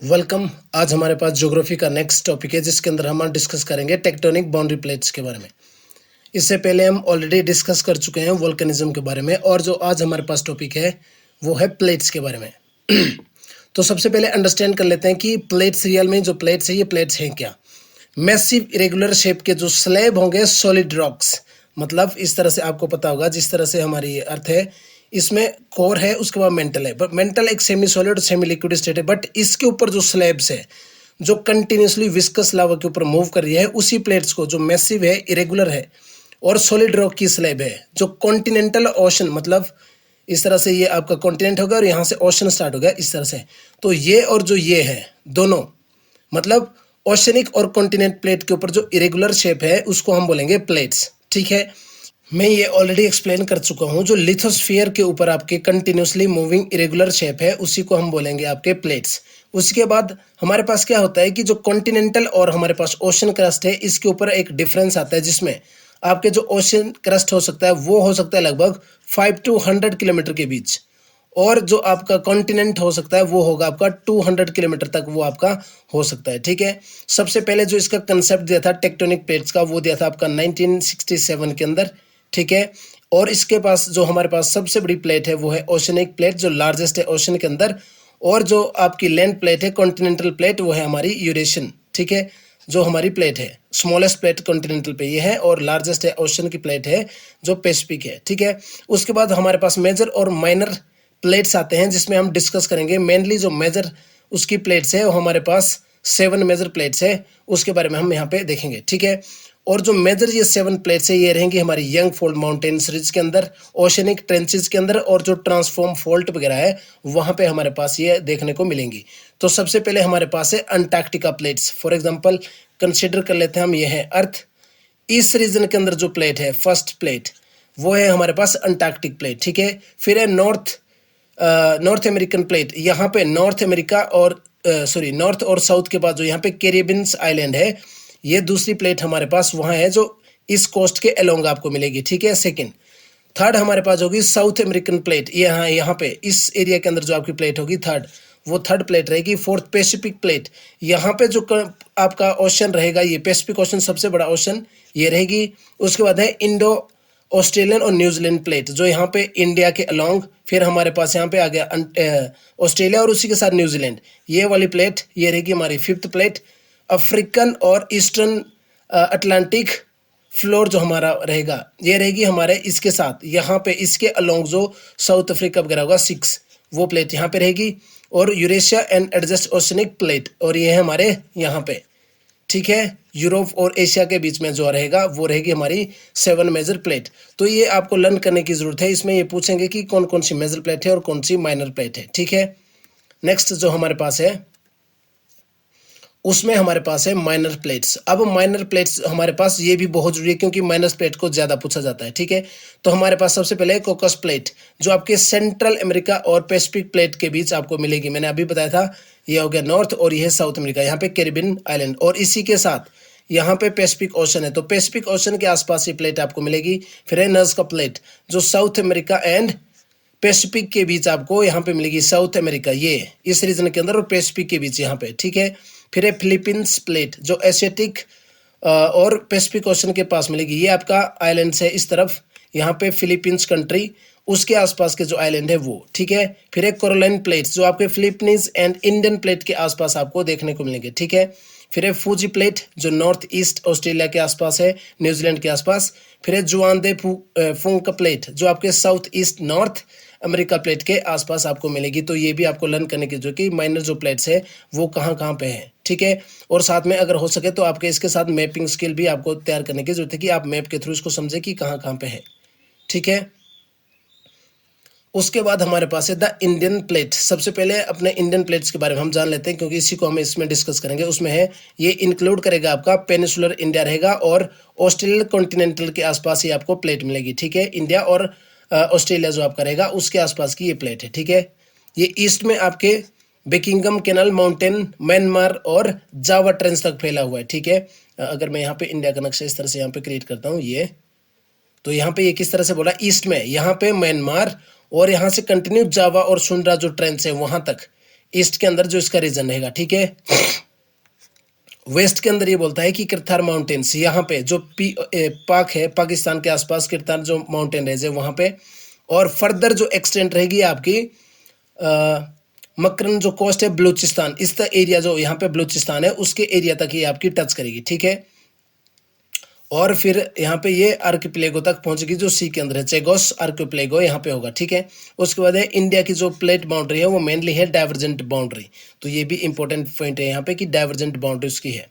Welcome. आज हमारे पास geography का नेक्स्ट टॉपिक है जिसके अंदर हम डिस्कस करेंगे टेक्टोनिक बाउंड्री प्लेट्स के बारे में। इससे पहले हम ऑलरेडी डिस्कस कर चुके हैं वोल्केनिज्म के बारे में, और जो आज हमारे पास टॉपिक है वो है प्लेट्स के बारे में। तो सबसे पहले अंडरस्टैंड कर लेते हैं कि प्लेट्स, रियल में जो प्लेट्स है ये प्लेट्स हैं क्या। मैसिव इरेगुलर शेप के जो स्लैब होंगे सॉलिड रॉक्स, मतलब इस तरह से आपको पता होगा जिस तरह से हमारी अर्थ है, इसमें कोर है, उसके बाद मेंटल है। बट मेंटल एक सेमी सॉलिड और सेमी लिक्विड स्टेट है, बट इसके ऊपर जो स्लैब्स है जो कंटिन्यूसली विस्कस लावा के ऊपर मूव कर रही है, उसी प्लेट्स को जो मैसिव है, इरेगुलर है और सॉलिड रॉक की स्लैब है, जो कॉन्टिनेंटल ओशन, मतलब इस तरह से ये आपका कॉन्टिनेंट होगा और यहाँ से ओशन स्टार्ट हो गया इस तरह से। तो ये और जो ये है दोनों, मतलब ओशनिक और कॉन्टिनेंट प्लेट के ऊपर जो इरेगुलर शेप है उसको हम बोलेंगे प्लेट्स। ठीक है, मैं ये ऑलरेडी एक्सप्लेन कर चुका हूँ। जो लिथोस्फीयर के ऊपर आपके कंटिन्यूसली मूविंग इरेगुलर शेप है उसी को हम बोलेंगे आपके प्लेट्स। उसके बाद हमारे पास क्या होता है कि जो कॉन्टिनेंटल और हमारे पास ओशन क्रस्ट है, इसके ऊपर एक डिफरेंस आता है, जिसमें आपके जो ओशन क्रस्ट हो सकता है वो हो सकता है लगभग 5 to 100 किलोमीटर के बीच, और जो आपका कॉन्टिनेंट हो सकता है वो होगा आपका 200 किलोमीटर तक वो आपका हो सकता है। ठीक है, सबसे पहले जो इसका कंसेप्ट दिया था टेक्टोनिक प्लेट्स का, वो दिया था आपका 1967 के अंदर। ठीक है, और इसके पास जो हमारे पास सबसे बड़ी प्लेट है वो है ओशनिक प्लेट, जो लार्जेस्ट है ओशन के अंदर, और जो आपकी लैंड प्लेट है कॉन्टिनेंटल प्लेट वो है हमारी यूरेशियन। ठीक है, जो हमारी प्लेट है स्मॉलेस्ट प्लेट कॉन्टिनेंटल पे ये है, और लार्जेस्ट है ओशन की प्लेट है जो पैसिफिक है। ठीक है, उसके बाद हमारे पास मेजर और माइनर प्लेट्स आते हैं जिसमें हम डिस्कस करेंगे। मेनली जो मेजर उसकी प्लेट्स है वो हमारे पास 7 मेजर प्लेट्स है, उसके बारे में हम यहाँ पे देखेंगे। ठीक है, और जो मेजर ये 7 प्लेट्स है ये रहेंगी हमारी यंग फोल्ड माउंटेन्स रिज के अंदर, ओशनिक ट्रेंचेस के अंदर, और जो ट्रांसफॉर्म फॉल्ट वगैरह है वहाँ पे हमारे पास ये देखने को मिलेंगी। तो सबसे पहले हमारे पास है Antarctica plates. For example consider कर लेते हैं हम, ये है अर्थ। इस रीजन के अंदर जो प्लेट है फर्स्ट प्लेट वो है हमारे पास अंटार्कटिक प्लेट। ठीक है, फिर है नॉर्थ अमेरिकन प्लेट। यहाँ पे नॉर्थ अमेरिका और नॉर्थ और साउथ के बाद जो यहाँ पे कैरिबियन आइलैंड है, ये दूसरी प्लेट हमारे पास वहाँ है जो इस कोस्ट के अलोंग आपको मिलेगी। ठीक है, सेकंड। थर्ड हमारे पास होगी साउथ अमेरिकन प्लेट। यहाँ पे इस एरिया के अंदर जो आपकी प्लेट होगी थर्ड, वो थर्ड प्लेट रहेगी। फोर्थ पैसिफिक प्लेट, यहाँ पे जो आपका ओशन रहेगा, ये पैसिफिक ओशन सबसे बड़ा ओशन ये रहेगी। उसके बाद है इंडो ऑस्ट्रेलियन और न्यूजीलैंड प्लेट, जो यहाँ पे इंडिया के अलोंग, फिर हमारे पास यहाँ पे आ गया ऑस्ट्रेलिया और उसी के साथ न्यूजीलैंड, ये वाली प्लेट ये रहेगी हमारी फिफ्थ प्लेट। अफ्रीकन और ईस्टर्न अटलांटिक फ्लोर जो हमारा रहेगा ये रहेगी हमारे इसके साथ, यहाँ पे इसके अलोंग जो साउथ अफ्रीका वगैरह होगा 6, वो प्लेट यहाँ पे रहेगी। और Eurasia and adjust oceanic plate, और ये है हमारे यहाँ पे। ठीक है, यूरोप और एशिया के बीच में जो रहेगा वो रहेगी हमारी 7 मेजर प्लेट। तो ये आपको लर्न करने की जरूरत है। इसमें ये पूछेंगे कि कौन कौन सी मेजर प्लेट है और कौन सी माइनर प्लेट है। ठीक है, नेक्स्ट जो हमारे पास है उसमें हमारे पास है माइनर प्लेट्स। अब माइनर प्लेट्स हमारे पास ये भी बहुत जरूरी है क्योंकि माइनर प्लेट को ज़्यादा पूछा जाता है। ठीक है, तो हमारे पास सबसे पहले कोकस प्लेट, जो आपके सेंट्रल अमेरिका और पैसिफिक प्लेट के बीच आपको मिलेगी। मैंने अभी बताया था ये हो गया नॉर्थ, और ये है साउथ अमेरिका, यहाँ पे कैरिबियन आइलैंड, और इसी के साथ यहाँ पे पैसिफिक ओशन है, तो पैसिफिक ओशन के आसपास ये प्लेट आपको मिलेगी। फिर है नज़्का प्लेट, जो साउथ अमेरिका एंड पैसिफिक के बीच आपको यहाँ पे मिलेगी। साउथ अमेरिका ये इस रीजन के अंदर और पैसिफिक के बीच यहाँ पे। ठीक है, फिर है फिलीपींस प्लेट, जो एशियाटिक और पैसिफिक ओशन के पास मिलेगी। ये आपका आइलैंड है इस तरफ, यहाँ पे फिलीपींस कंट्री, उसके आसपास के जो आइलैंड है वो। ठीक है, फिर है कोरलाइन प्लेट्स, जो आपके फिलीपींस एंड इंडियन प्लेट के आसपास आपको देखने को मिलेंगे। ठीक है, फिर है फूजी प्लेट, जो नॉर्थ ईस्ट ऑस्ट्रेलिया के आसपास है, न्यूजीलैंड के आसपास। फिर है जुआन दे फुंग प्लेट, जो आपके south east north America plate के आसपास आपको मिलेगी। तो ये भी आपको लर्न करने की जो कि माइनर जो प्लेट्स है वो कहाँ कहाँ पे हैं। ठीक है, और साथ में अगर हो सके तो आपके इसके साथ मैपिंग स्किल भी आपको तैयार करने की जरूरत है कि आप मैप के थ्रू इसको समझे कि कहाँ कहाँ पे है। ठीक है, उसके बाद हमारे पास है द इंडियन प्लेट। सबसे पहले अपने इंडियन प्लेट्स के बारे में हम जान लेते हैं क्योंकि इसी को हम इसमें डिस्कस करेंगे। उसमें है ये इंक्लूड करेगा आपका पेनिसुलर इंडिया रहेगा, और ऑस्ट्रेलियन कॉन्टिनेंटल के आसपास ही आपको प्लेट मिलेगी। ठीक है, इंडिया और ऑस्ट्रेलिया जो आपका रहेगा उसके आसपास की ये प्लेट है। ठीक है, ये ईस्ट में आपके बेकिंगम कैनल माउंटेन, म्यांमार और जावा ट्रेंच तक फैला हुआ है। ठीक है, अगर मैं यहाँ पे इंडिया का नक्शा इस तरह से यहाँ पे क्रिएट करता हूँ, ये तो यहाँ पे ये किस तरह से बोला, ईस्ट में यहाँ पे म्यांमार, और यहाँ से कंटिन्यू जावा और सुंड्रा जो ट्रेंच है वहां तक ईस्ट के अंदर जो इसका रीजन रहेगा, ठीक है। वेस्ट के अंदर ये बोलता है कि किरथार माउंटेन्स, यहाँ पे जो पाक है, पाकिस्तान के आसपास किरथार जो माउंटेन रेंज है वहाँ पे, और फर्दर जो एक्सटेंड रहेगी आपकी मकरन जो कोस्ट है बलूचिस्तान, इस एरिया जो यहाँ पे बलूचिस्तान है उसके एरिया तक ये आपकी टच करेगी, ठीक है। और फिर यहाँ पे ये आर्किपेलागो तक पहुंचेगी जो सी के अंदर है, चेगोस आर्किपेलागो यहाँ पे होगा, ठीक है। उसके बाद है इंडिया की जो प्लेट बाउंड्री है वो मेनली है डाइवर्जेंट बाउंड्री, तो ये भी इंपॉर्टेंट पॉइंट है यहाँ पे कि डाइवर्जेंट बाउंड्री उसकी है।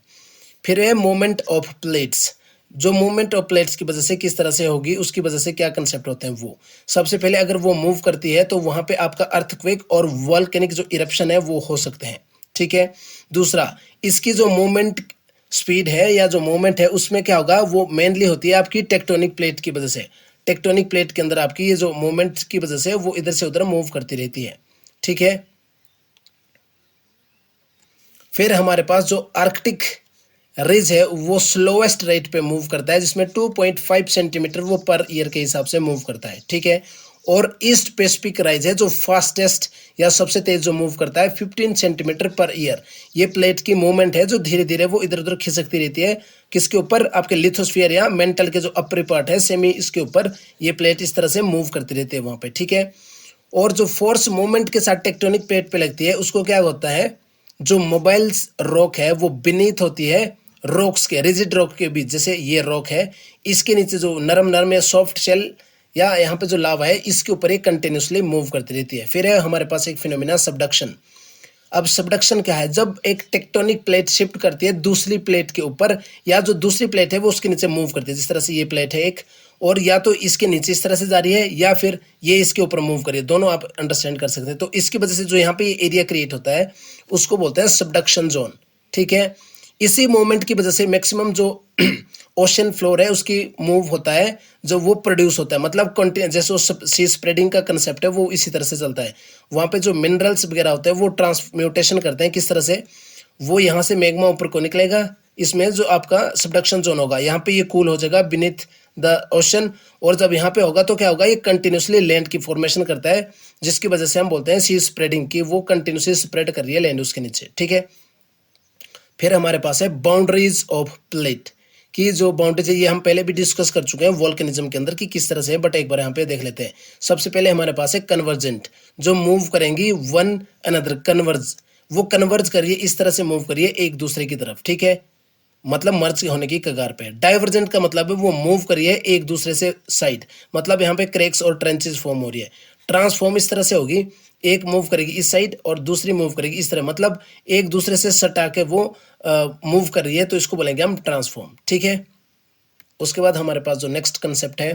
फिर है मूवमेंट ऑफ प्लेट्स, जो मूवमेंट ऑफ प्लेट्स की वजह से किस तरह से होगी, उसकी वजह से क्या कंसेप्ट होते हैं वो। सबसे पहले अगर वो मूव करती है तो वहाँ पे आपका अर्थक्वेक और वॉल्केनिक जो इरप्शन है वो हो सकते हैं, ठीक है। दूसरा, इसकी जो मूवमेंट स्पीड है या जो मूवमेंट है उसमें क्या होगा, वो मेनली होती है आपकी टेक्टोनिक प्लेट की वजह से। टेक्टोनिक प्लेट के अंदर आपकी ये जो मूवमेंट की वजह से वो इधर से उधर मूव करती रहती है, ठीक है। फिर हमारे पास जो आर्कटिक रिज है वो स्लोएस्ट रेट पे मूव करता है, जिसमें 2.5 सेंटीमीटर वो पर ईयर के हिसाब से मूव करता है, ठीक है। और ईस्ट पैसिफिक राइज है जो फास्टेस्ट या सबसे तेज जो मूव करता है 15 सेंटीमीटर पर ईयर। ये प्लेट की मूवमेंट है जो धीरे धीरे वो इधर उधर खिसकती रहती है, किसके ऊपर, आपके लिथोस्फीयर या मेंटल के जो अपर पार्ट है सेमी, इसके ऊपर ये प्लेट इस तरह से मूव करती रहती है वहाँ पे, ठीक है। और जो फोर्स मूवमेंट के साथ टेक्टोनिक प्लेट पे लगती है उसको क्या होता है, जो मोबाइल रॉक है वो बीनीथ होती है रॉक्स के, रिजिड रॉक के बीच, जैसे ये रॉक है इसके नीचे जो नरम नरम या सॉफ्ट शेल या यहाँ पे जो लावा है इसके ऊपर ये कंटिन्यूसली मूव करती रहती है। फिर है हमारे पास एक फिनोमिना सबडक्शन। अब सबडक्शन क्या है, जब एक टेक्टोनिक प्लेट शिफ्ट करती है दूसरी प्लेट के ऊपर, या जो दूसरी प्लेट है वो उसके नीचे मूव करती है, जिस तरह से ये प्लेट है एक, और या तो इसके नीचे इस तरह से जा रही है या फिर ये इसके ऊपर मूव करिए, दोनों आप अंडरस्टैंड कर सकते हैं। तो इसकी वजह से जो यहाँ पे एरिया क्रिएट होता है उसको बोलते हैं सबडक्शन जोन, ठीक है। इसी मूवमेंट की वजह से मैक्सिमम जो ओशन फ्लोर है उसकी मूव होता है, जो वो प्रोड्यूस होता है, मतलब जैसे सी स्प्रेडिंग का कंसेप्ट है वो इसी तरह से चलता है। वहाँ पे जो मिनरल्स वगैरह होते हैं वो ट्रांसम्यूटेशन करते हैं, किस तरह से, वो यहाँ से मैग्मा ऊपर को निकलेगा, इसमें जो आपका सबडक्शन जोन होगा यहाँ पे ये कूल हो जाएगा बीनीथ द ओशन, और जब यहाँ पे होगा तो क्या होगा, ये कंटिन्यूसली लैंड की फॉर्मेशन करता है, जिसकी वजह से हम बोलते हैं सी स्प्रेडिंग की, वो कंटिन्यूसली स्प्रेड कर रही है लैंड उसके नीचे, ठीक है। फिर हमारे पास है बाउंड्रीज ऑफ प्लेट की, जो बाउंड्रीज है ये हम पहले भी डिस्कस कर चुके हैं वोल्केनिज्म के अंदर कि किस तरह से है, बट एक बार यहाँ पे देख लेते हैं। सबसे पहले हमारे पास है कन्वर्जेंट, जो मूव करेंगी वन अनदर, कन्वर्ज, वो कन्वर्ज करिए, इस तरह से मूव करिए एक दूसरे की तरफ, ठीक है, मतलब मर्ज होने की कगार पे। डाइवर्जेंट का मतलब है वो मूव करिए एक दूसरे से साइड, मतलब यहाँ पे क्रैक्स और ट्रेंचेस फॉर्म हो रही है। ट्रांसफॉर्म इस तरह से होगी, एक मूव करेगी इस साइड और दूसरी मूव करेगी इस तरह, मतलब एक दूसरे से सटा के वो मूव कर रही है, तो इसको बोलेंगे हम ट्रांसफॉर्म, ठीक है। उसके बाद हमारे पास जो नेक्स्ट कंसेप्ट है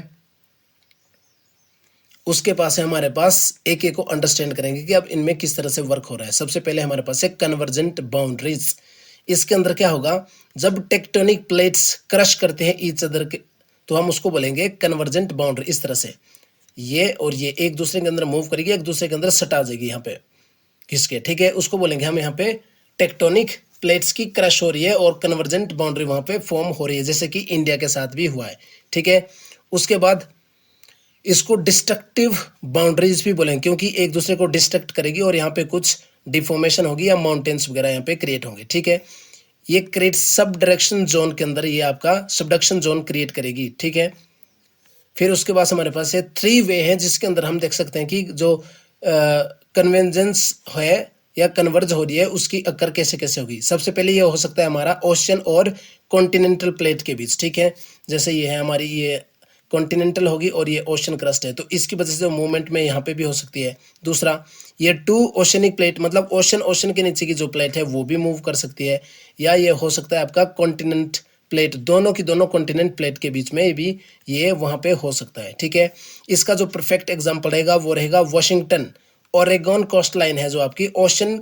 उसके पास है हमारे पास, एक एक को अंडरस्टैंड करेंगे कि अब इनमें किस तरह से वर्क हो रहा है। सबसे पहले हमारे पास है कन्वर्जेंट बाउंड्रीज। इसके अंदर क्या होगा, जब टेक्टोनिक प्लेट्स क्रश करते हैं ईच अदर के, तो हम उसको बोलेंगे कन्वर्जेंट बाउंड्री। इस तरह से ये और ये एक दूसरे के अंदर मूव करेगी, एक दूसरे के अंदर सटा जाएगी यहाँ पे खिसके, ठीक है, उसको बोलेंगे हम यहाँ पे टेक्टोनिक प्लेट्स की क्रश हो रही है और कन्वर्जेंट बाउंड्री वहाँ पे फॉर्म हो रही है, जैसे कि इंडिया के साथ भी हुआ है, ठीक है। उसके बाद इसको डिस्ट्रक्टिव बाउंड्रीज भी बोलेंगे, क्योंकि एक दूसरे को डिस्ट्रक्ट करेगी और यहाँ पे कुछ डिफॉर्मेशन होगी या माउंटेन्स वगैरह यहाँ पे क्रिएट होंगे, ठीक है। ये क्रिएट सब डायरेक्शन जोन के अंदर ये आपका सबडक्शन जोन क्रिएट करेगी, ठीक है। फिर उसके बाद हमारे पास ये 3 वे है जिसके अंदर हम देख सकते हैं कि जो कन्वर्जेंस है या कन्वर्ज हो रही है उसकी अक्कर कैसे कैसे होगी। सबसे पहले ये हो सकता है हमारा ओशन और कॉन्टिनेंटल प्लेट के बीच, ठीक है, जैसे ये है हमारी, ये कॉन्टिनेंटल होगी और ये ओशन क्रस्ट है, तो इसकी वजह से मूवमेंट में यहाँ पे भी हो सकती है। दूसरा, ये 2 ओशनिक प्लेट, मतलब ओशन के नीचे की जो प्लेट है वो भी मूव कर सकती है, या ये हो सकता है आपका कॉन्टिनेंट प्लेट, दोनों की दोनों कॉन्टिनेंट प्लेट के बीच में भी ये वहाँ पे हो सकता है, ठीक है। इसका जो परफेक्ट एग्जाम्पल रहेगा वो रहेगा वाशिंगटन ओरेगन कोस्ट लाइन है, जो आपकी ओशन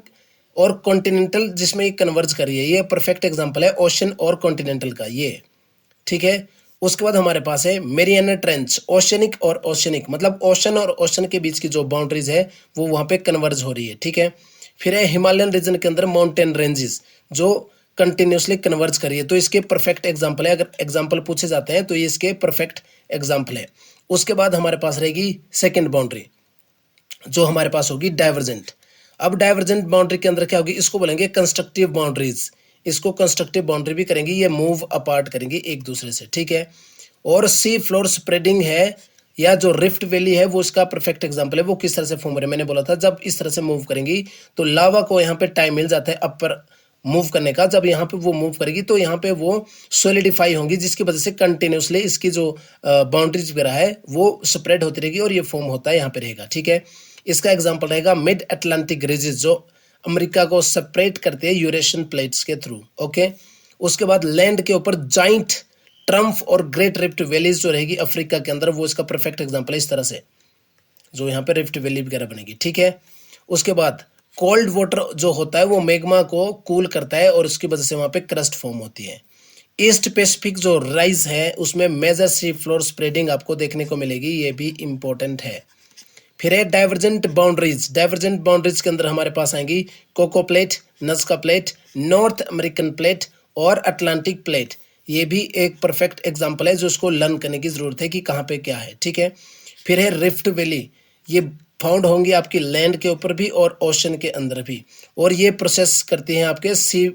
और कॉन्टिनेंटल जिसमें ये कन्वर्ज कर रही है, ये परफेक्ट एग्जाम्पल है ओशन और कॉन्टिनेंटल का, ये, ठीक है। उसके बाद हमारे पास है मेरियाना ट्रेंच, ओशनिक और ओशनिक, मतलब ओशन और ओशन के बीच की जो बाउंड्रीज है वो वहाँ पे कन्वर्ज हो रही है, ठीक है। फिर है हिमालयन रीजन के अंदर माउंटेन रेंजेस जो कंटिन्यूसली कन्वर्ज करिए, तो इसके परफेक्ट एग्जाम्पल है, अगर एग्जाम्पल पूछे जाते हैं तो ये इसके परफेक्ट एग्जाम्पल है। उसके बाद हमारे पास रहेगी सेकंड बाउंड्री जो हमारे पास होगी डाइवर्जेंट। अब डाइवर्जेंट बाउंड्री के अंदर क्या होगी, इसको बोलेंगे कंस्ट्रक्टिव बाउंड्रीज। इसको कंस्ट्रक्टिव बाउंड्री भी करेंगी, ये मूव अपार्ट करेंगी एक दूसरे से, ठीक है। और सी फ्लोर स्प्रेडिंग है या जो रिफ्ट वैली है वो इसका परफेक्ट एग्जांपल है। वो किस तरह से फॉर्म हो रहा है, मैंने बोला था जब इस तरह से मूव करेंगी तो लावा को यहाँ पे टाइम मिल जाता है अपर मूव करने का। जब यहाँ पे वो मूव करेगी तो यहाँ पे वो सॉलिडिफाई होंगी, जिसकी वजह से कंटिन्यूसली इसकी जो बाउंड्रीज वगैरह है वो स्प्रेड होती रहेगी और ये फॉर्म होता है यहाँ पे रहेगा, ठीक है। इसका एग्जाम्पल रहेगा मिड अटलांटिक रिजेस, जो अमेरिका को सेपरेट करते हैं यूरेशियन प्लेट्स के थ्रू, ओके। उसके बाद लैंड के ऊपर जाइंट ट्रम्फ और ग्रेट रिफ्ट वैलीज जो रहेगी अफ्रीका के अंदर, वो इसका परफेक्ट एग्जांपल है। इस तरह से जो यहाँ पे रिफ्ट वैली वगैरह बनेगी, ठीक है। उसके बाद कोल्ड वाटर जो होता है वो मैग्मा को कूल करता है और उसकी वजह से वहाँ पे क्रस्ट फॉर्म होती है। ईस्ट पैसिफिक जो राइज है उसमें मेजर सी फ्लोर स्प्रेडिंग आपको देखने को मिलेगी, ये भी इंपॉर्टेंट है। फिर है डाइवर्जेंट बाउंड्रीज। डाइवर्जेंट बाउंड्रीज के अंदर हमारे पास आएंगी Cocos plate, Nazca plate, North American plate और अटलांटिक प्लेट। ये भी एक परफेक्ट एग्जांपल है जो उसको लर्न करने की जरूरत है कि कहाँ पे क्या है, ठीक है। फिर है रिफ्ट वैली, ये फाउंड होंगी आपकी लैंड के ऊपर भी और ओशन के अंदर भी, और ये प्रोसेस करती हैं आपके सी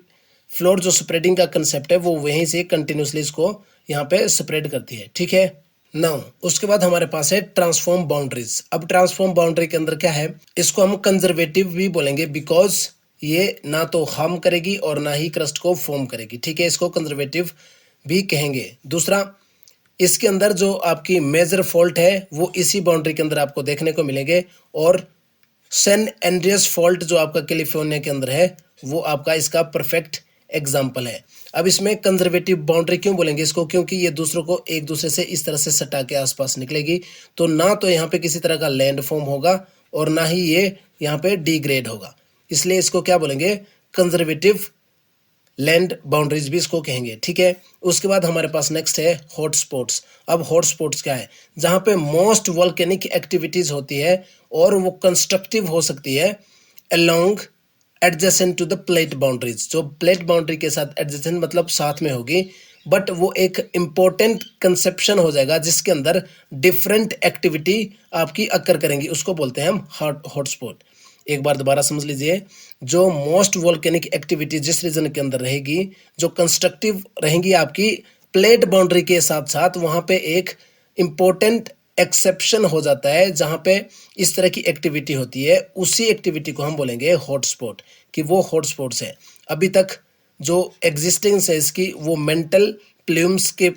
फ्लोर। जो स्प्रेडिंग का कंसेप्ट है वो वहीं से कंटिन्यूसली इसको यहाँ पे स्प्रेड करती है, ठीक है। नाउ उसके बाद हमारे पास है ट्रांसफॉर्म बाउंड्रीज। अब ट्रांसफॉर्म बाउंड्री के अंदर क्या है, इसको हम कंजर्वेटिव भी बोलेंगे बिकॉज ये ना तो हार्म करेगी और ना ही क्रस्ट को फॉर्म करेगी, ठीक है। इसको कंजर्वेटिव भी कहेंगे। दूसरा, इसके अंदर जो आपकी मेजर फॉल्ट है वो इसी बाउंड्री के अंदर आपको देखने को मिलेंगे, और सैन एंड्रियास फॉल्ट जो आपका कैलिफोर्निया के अंदर है वो आपका इसका परफेक्ट एग्जाम्पल है। अब इसमें कंजर्वेटिव बाउंड्री क्यों बोलेंगे इसको, क्योंकि ये दूसरों को एक दूसरे से इस तरह से सटा के आसपास निकलेगी, तो ना तो यहाँ पे किसी तरह का लैंड फॉर्म होगा और ना ही ये यहाँ पे डिग्रेड होगा, इसलिए इसको क्या बोलेंगे, कंजर्वेटिव लैंड बाउंड्रीज भी इसको कहेंगे, ठीक है। उसके बाद हमारे पास नेक्स्ट है हॉटस्पॉट्स। अब हॉटस्पॉट्स क्या है, जहाँ पे मोस्ट वोल्केनिक एक्टिविटीज होती है और वो कंस्ट्रक्टिव हो सकती है along adjacent to the plate boundaries. जो प्लेट बाउंड्री के साथ एडजेसेंट मतलब साथ में होगी, बट वो एक इम्पोर्टेंट कंसेप्शन हो जाएगा जिसके अंदर डिफरेंट एक्टिविटी आपकी अकर करेंगी, उसको बोलते हैं हम हॉटस्पॉट। एक बार दोबारा समझ लीजिए, जो मोस्ट वोल्केनिक एक्टिविटी जिस रीजन के अंदर रहेगी, जो कंस्ट्रक्टिव रहेंगी आपकी प्लेट बाउंड्री के साथ साथ, वहां पे एक इंपॉर्टेंट एक्सेप्शन हो जाता है जहां पे इस तरह की एक्टिविटी होती है, उसी एक्टिविटी को हम बोलेंगे हॉटस्पॉट, कि वो हॉटस्पॉट्स है। अभी तक जो एग्जिस्टेंस है इसकी वो मेंटल प्लूम्स के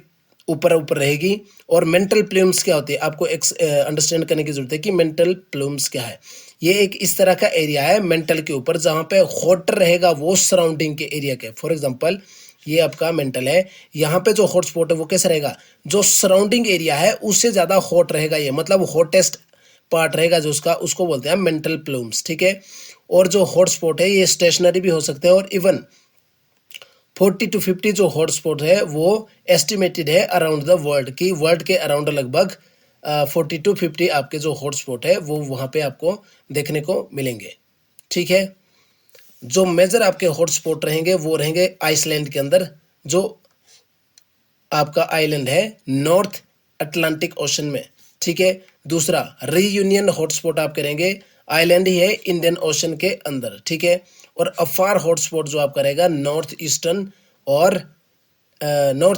ऊपर रहेगी। और मेंटल प्लूम्स क्या होती है, आपको अंडरस्टैंड करने की जरूरत है कि मेंटल प्लूम्स क्या है। ये एक इस तरह का एरिया है मेंटल के ऊपर जहां पे हॉटर रहेगा वो सराउंडिंग के एरिया के। फॉर एग्जांपल ये आपका मेंटल है, यहाँ पे जो हॉटस्पॉट है वो कैसा रहेगा, जो सराउंडिंग एरिया है उससे ज्यादा हॉट रहेगा, ये मतलब हॉटेस्ट पार्ट रहेगा जो उसका, उसको बोलते हैं मेंटल प्लूम्स, ठीक है। और जो हॉटस्पॉट है ये स्टेशनरी भी हो सकते हैं, और इवन 40 to 50 जो हॉटस्पॉट है वो एस्टिमेटेड है अराउंड द वर्ल्ड, की वर्ल्ड के अराउंड लगभग 40 to 50 आपके जो हॉटस्पॉट है वो वहाँ पे आपको देखने को मिलेंगे, ठीक है। जो मेजर आपके हॉटस्पॉट रहेंगे वो रहेंगे आइसलैंड के अंदर, जो आपका आइलैंड है नॉर्थ अटलांटिक ओशन में, ठीक है। दूसरा रीयूनियन हॉटस्पॉट आप करेंगे, आइलैंड ही है इंडियन ओशन के अंदर, ठीक है। और अफार हॉटस्पॉट जो आपका रहेगा नॉर्थ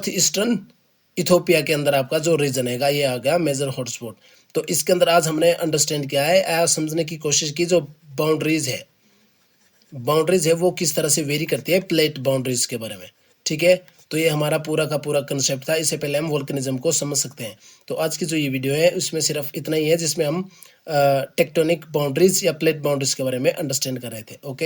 ईस्टर्न इथोपिया के अंदर आपका जो रीजन है ये आ गया मेजर हॉटस्पॉट। तो इसके अंदर आज हमने अंडरस्टैंड किया है, आज समझने की कोशिश की जो बाउंड्रीज है वो किस तरह से वेरी करती है प्लेट बाउंड्रीज के बारे में, ठीक है। तो ये हमारा पूरा का पूरा कंसेप्ट था, इससे पहले हम वोल्केनिज्म को समझ सकते हैं। तो आज की जो ये वीडियो है उसमें सिर्फ इतना ही है जिसमें हम टेक्टोनिक बाउंड्रीज या प्लेट बाउंड्रीज के बारे में अंडरस्टैंड कर रहे थे, ओके।